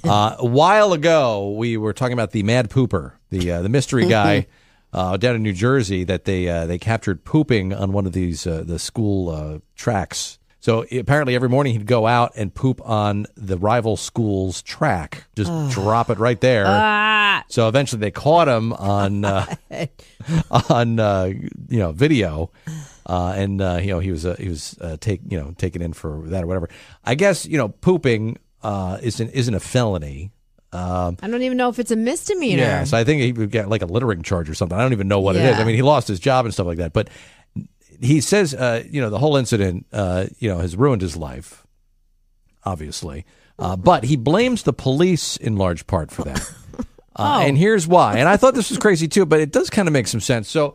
A while ago, we were talking about the Mad Pooper, the mystery guy down in New Jersey that they captured pooping on one of these the school tracks. So apparently every morning he'd go out and poop on the rival school's track, just drop it right there. So eventually they caught him on video, and he was taken in for that or whatever. I guess pooping isn't a felony. I don't even know if it's a misdemeanor. Yeah, so I think he would get like a littering charge or something. I don't even know what it is. I mean, he lost his job and stuff like that, but. He says, the whole incident, has ruined his life, obviously. But he blames the police in large part for that. And here's why. And I thought this was crazy, too, but it does kind of make some sense. So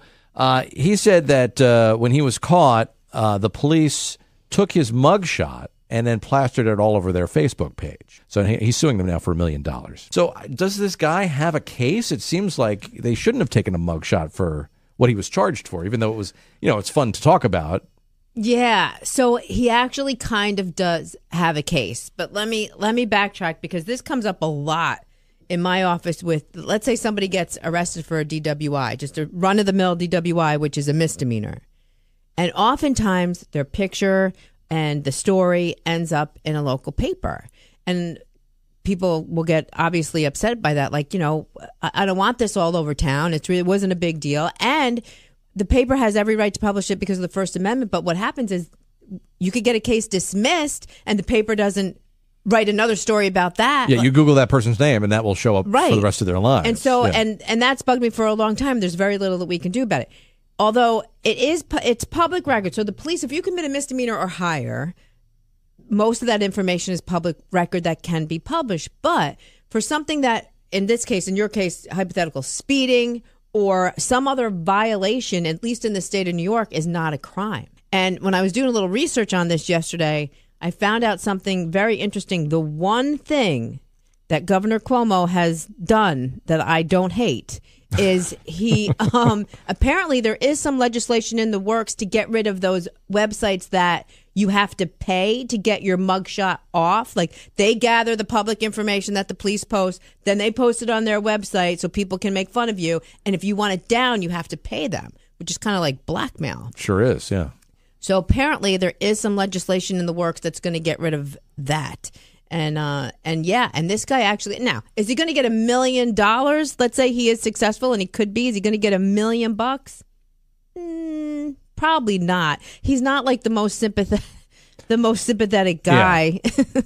he said that when he was caught, the police took his mugshot and then plastered it all over their Facebook page. So he's suing them now for $1 million. So does this guy have a case? It seems like they shouldn't have taken a mugshot for what he was charged for, even though it was, it's fun to talk about. Yeah, so he actually kind of does have a case. But let me backtrack, because this comes up a lot in my office with, let's say somebody gets arrested for a DWI, just a run-of-the-mill DWI, which is a misdemeanor. And oftentimes their picture and the story ends up in a local paper. And people will get obviously upset by that. Like, I don't want this all over town. It wasn't a big deal. And the paper has every right to publish it because of the First Amendment. But what happens is you could get a case dismissed and the paper doesn't write another story about that. Yeah, you Google that person's name and that will show up for the rest of their lives. And so, and that's bugged me for a long time. There's very little that we can do about it. Although it's public record. So the police, if you commit a misdemeanor or higher, most of that information is public record that can be published. But for something that, in this case, in your case, hypothetical speeding or some other violation, at least in the state of New York, is not a crime. And when I was doing a little research on this yesterday, I found out something very interesting. The one thing that Governor Cuomo has done that I don't hate is he apparently there is some legislation in the works to get rid of those websites that you have to pay to get your mugshot off. Like, they gather the public information that the police post, then they post it on their website so people can make fun of you. And if you want it down, you have to pay them, which is kind of like blackmail. Sure is, yeah. So apparently there is some legislation in the works that's going to get rid of that. And this guy actually, now, is he going to get $1 million? Let's say he is successful, and he could be. Is he going to get $1 million? Probably not. He's not like the most sympathetic guy. Yeah.